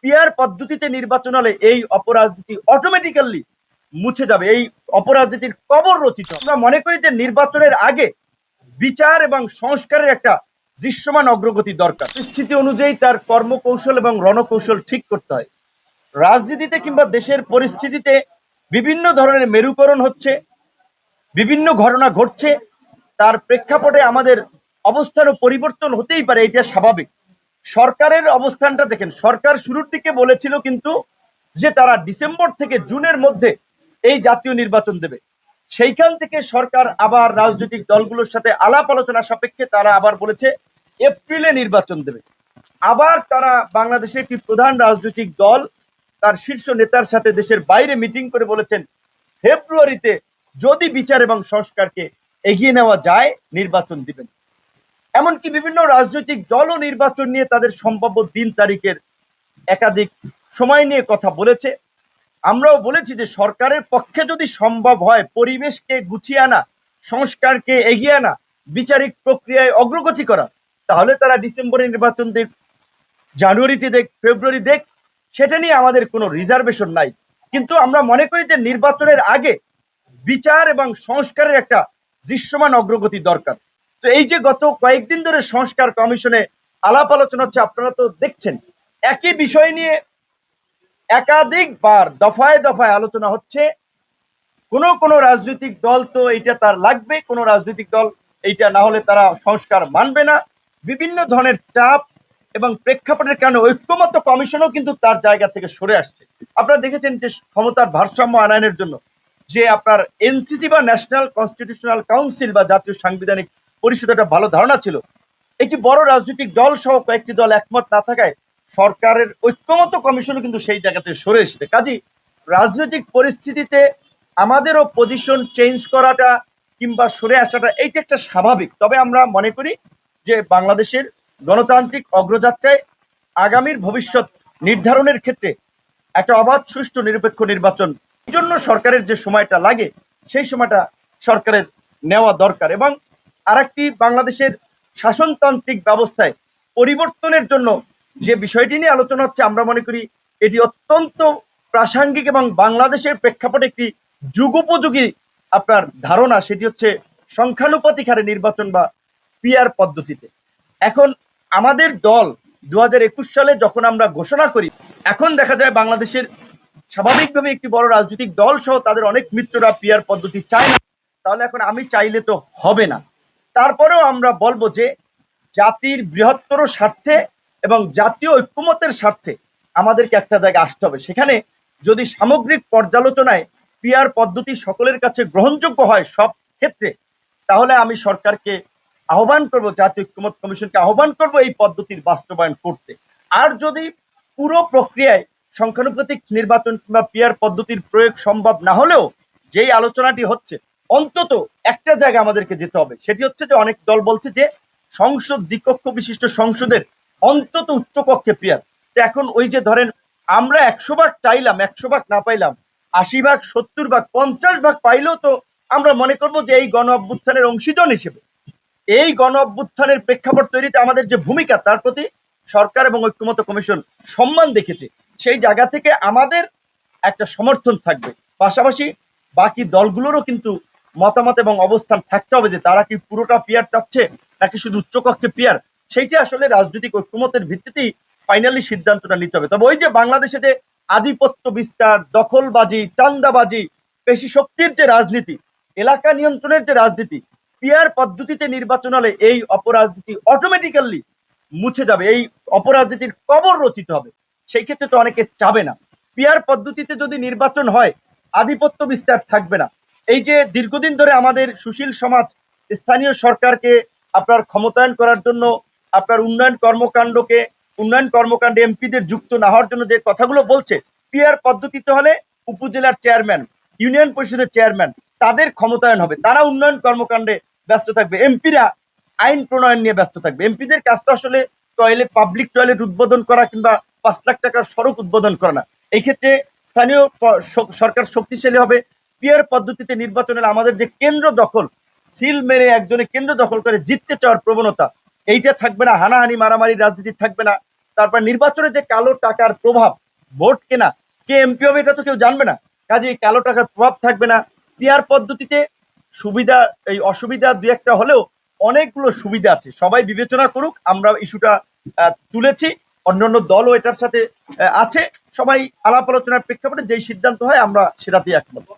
Peer পদ্ধতিতে নির্বাচন হলে এই অপরাজনীতি অটোমেটিক্যালি মুছে যাবে, এই অপরাজনীতির কবর রচিত। আমরা মনে করি যে নির্বাচনের আগে বিচার এবং সংস্কারের একটা দৃশ্যমান অগ্রগতি দরকার। পরিস্থিতি অনুযায়ী তার কর্মকৌশল এবং রণকৌশল ঠিক করতে হয়। রাজনীতিতে কিংবা দেশের পরিস্থিতিতে বিভিন্ন ধরনের মেরুকরণ হচ্ছে, বিভিন্ন ঘটনা ঘটছে, তার প্রেক্ষাপটে আমাদের অবস্থানও পরিবর্তন হতেই পারে, এটা স্বাভাবিক। সরকারের অবস্থানটা দেখেন, সরকার শুরুর দিকে বলেছিল কিন্তু যে তারা ডিসেম্বর থেকে জুনের মধ্যে এই জাতীয় নির্বাচন দেবে। সেইখান থেকে সরকার আবার রাজনৈতিক দলগুলোর সাথে আলাপ আলোচনা সাপেক্ষে তারা আবার বলেছে এপ্রিলে নির্বাচন দেবে। আবার তারা বাংলাদেশের একটি প্রধান রাজনৈতিক দল তার শীর্ষ নেতার সাথে দেশের বাইরে মিটিং করে বলেছেন ফেব্রুয়ারিতে যদি বিচার এবং সংস্কারকে এগিয়ে নেওয়া যায় নির্বাচন দিবেন। এমনকি বিভিন্ন রাজনৈতিক দলও নির্বাচন নিয়ে তাদের সম্ভাব্য দিন তারিখের একাধিক সময় নিয়ে কথা বলেছে। আমরাও বলেছি যে সরকারের পক্ষে যদি সম্ভব হয় পরিবেশকে গুছিয়ে আনা, সংস্কারকে এগিয়ে আনা, বিচারিক প্রক্রিয়ায় অগ্রগতি করা, তাহলে তারা ডিসেম্বরে নির্বাচন দেখ, জানুয়ারিতে দেখ, ফেব্রুয়ারি দেখ, সেটা নিয়ে আমাদের কোনো রিজার্ভেশন নাই। কিন্তু আমরা মনে করি যে নির্বাচনের আগে বিচার এবং সংস্কারের একটা দৃশ্যমান অগ্রগতি দরকার। তো এই যে গত কয়েকদিন ধরে সংস্কার কমিশনে আলাপ আলোচনা হচ্ছে, আপনারা তো দেখছেন একই বিষয় নিয়ে একাধিকবার দফায় দফায় আলোচনা হচ্ছে। কোন রাজনৈতিক দল তো এইটা তার লাগবে, কোন রাজনৈতিক দল এইটা না হলে তারা সংস্কার মানবে না। বিভিন্ন ধরনের চাপ এবং প্রেক্ষাপটের কারণে ঐক্যমত্য কমিশনও কিন্তু তার জায়গা থেকে সরে আসছে। আপনারা দেখেছেন যে ক্ষমতার ভারসাম্য আনয়নের জন্য যে আপনার এনসিসি বা ন্যাশনাল কনস্টিটিউশনাল কাউন্সিল বা জাতীয় সাংবিধানিক পরিষদ একটা ভালো ধারণা ছিল, একটি বড় রাজনৈতিক দল সহ কয়েকটি দল একমত না থাকায় সরকারের ঐক্যমত্য কমিশনও কিন্তু সেই জায়গাতে সরে এসেছে। কাজেই রাজনৈতিক পরিস্থিতিতে আমাদেরও পজিশন চেঞ্জ করাটা কিংবা সরে আসাটা এইটা একটা স্বাভাবিক। তবে আমরা মনে করি যে বাংলাদেশের গণতান্ত্রিক অগ্রযাত্রায় আগামীর ভবিষ্যৎ নির্ধারণের ক্ষেত্রে একটা অবাধ সুষ্ঠু নিরপেক্ষ নির্বাচন জন্য সরকারের যে সময়টা লাগে সেই সময়টা সরকারের নেওয়া দরকার। এবং আরেকটি, বাংলাদেশের শাসনতান্ত্রিক ব্যবস্থায় পরিবর্তনের জন্য যে বিষয়টি নিয়ে আলোচনা হচ্ছে, আমরা মনে করি এটি অত্যন্ত প্রাসঙ্গিক এবং বাংলাদেশের প্রেক্ষাপটে একটি যুগোপযোগী আপনার ধারণা, সেটি হচ্ছে সংখ্যানুপাতিক হারে নির্বাচন বা পিআর পদ্ধতিতে। এখন আমাদের দল 2021 সালে যখন আমরা ঘোষণা করি, এখন দেখা যায় বাংলাদেশের স্বাভাবিকভাবে একটি বড় রাজনৈতিক দল সহ তাদের অনেক মিত্ররা পিআর পদ্ধতি চায় না। তাহলে এখন আমি চাইলে তো হবে না। তারপরেও আমরা বলবো যে জাতির বৃহত্তর স্বার্থে এবং জাতীয় ঐক্যমতের স্বার্থে আমাদেরকে একটা জায়গায় আসতে হবে। সেখানে যদি সামগ্রিক পর্যালোচনায় পিআর পদ্ধতি সকলের কাছে গ্রহণযোগ্য হয় সব ক্ষেত্রে, তাহলে আমি সরকারকে আহ্বান করব, জাতীয় ঐক্যমত কমিশনকে আহ্বান করব এই পদ্ধতির বাস্তবায়ন করতে। আর যদি পুরো প্রক্রিয়ায় সংখ্যানুপাতিক নির্বাচন কিংবা পিআর পদ্ধতির প্রয়োগ সম্ভব না হলেও যেই আলোচনাটি হচ্ছে, অন্তত একটা জায়গা আমাদেরকে যেতে হবে। সেটি হচ্ছে যে অনেক দল বলছে যে সংসদ দ্বিকক্ষ বিশিষ্ট সংসদের অন্তত উচ্চকক্ষে পিয়ার। তো এখন ওই যে ধরেন আমরা 100 ভাগ চাইলাম, 100 ভাগ না পাইলাম, 80 ভাগ, 70 ভাগ, 50 ভাগ পাইলেও তো আমরা মনে করবো যে এই গণ অভ্যুত্থানের অংশীজন হিসেবে এই গণ অভ্যুত্থানের প্রেক্ষাপট তৈরিতে আমাদের যে ভূমিকা তার প্রতি সরকার এবং ঐক্যমত্য কমিশন সম্মান দেখেছে। সেই জায়গা থেকে আমাদের একটা সমর্থন থাকবে। পাশাপাশি বাকি দলগুলোরও কিন্তু মতামত এবং অবস্থান থাকতে হবে যে তারা কি পুরোটা পিয়ার চাচ্ছে নাকি শুধু উচ্চকক্ষে পিয়ার। সেইটা আসলে রাজনৈতিক ঐক্যমতের ভিত্তিতেই ফাইনালি সিদ্ধান্তটা নিতে হবে। তবে ওই যে বাংলাদেশে যে আধিপত্য বিস্তার, দখলবাজি, চান্দাবাজি, পেশি শক্তির যে রাজনীতি, এলাকা নিয়ন্ত্রণের যে রাজনীতি, পিয়ার পদ্ধতিতে নির্বাচন হলে এই অপরাজনীতি অটোমেটিক্যালি মুছে যাবে, এই অপরাজনীতির কবর রচিত হবে। সেই ক্ষেত্রে তো অনেকে চাবে না। পিয়ার পদ্ধতিতে যদি নির্বাচন হয় আধিপত্য বিস্তার থাকবে না। এই যে দীর্ঘদিন ধরে আমাদের সুশীল সমাজ স্থানীয় সরকারকে আপনার ক্ষমতায়ন করার জন্য আপনার উন্নয়ন কর্মকাণ্ডে এমপিদের যুক্ত না হওয়ার জন্য যে কথাগুলো বলছে, পিআর পদ্ধতিতে হলে উপজেলার চেয়ারম্যান, ইউনিয়ন পরিষদের চেয়ারম্যান তাদের ক্ষমতায়ন হবে, তারা উন্নয়ন কর্মকাণ্ডে ব্যস্ত থাকবে, এমপিরা আইন প্রণয়ন নিয়ে ব্যস্ত থাকবে। এমপিদের কাজটা আসলে পাবলিক টয়লেট উদ্বোধন করা কিংবা 5 লাখ টাকার সড়ক উদ্বোধন করা না। এই ক্ষেত্রে স্থানীয় সরকার শক্তিশালী হবে। পিয়ার পদ্ধতিতে নির্বাচন হলে আমাদের যে কেন্দ্র দখল, সিল মেরে একজনে কেন্দ্র দখল করে জিততে চাওয়ার প্রবণতা, এইটা থাকবে না। হানাহানি মারামারি রাজনীতি থাকবে না। তারপর নির্বাচনে যে কালো টাকার প্রভাব, ভোট কেনা, কে এমপি হবে এটা তো কেউ জানবে না, কাজে এই কালো টাকার প্রভাব থাকবে না। পিআর পদ্ধতিতে সুবিধা, এই অসুবিধা দুই একটা হলেও অনেকগুলো সুবিধা আছে, সবাই বিবেচনা করুক। আমরা ইস্যুটা তুলেছি, অন্যান্য দলও এটার সাথে আছে, সবাই আলাপ আলোচনার প্রেক্ষাপটে যেই সিদ্ধান্ত হয় আমরা সেটাতেই একমত।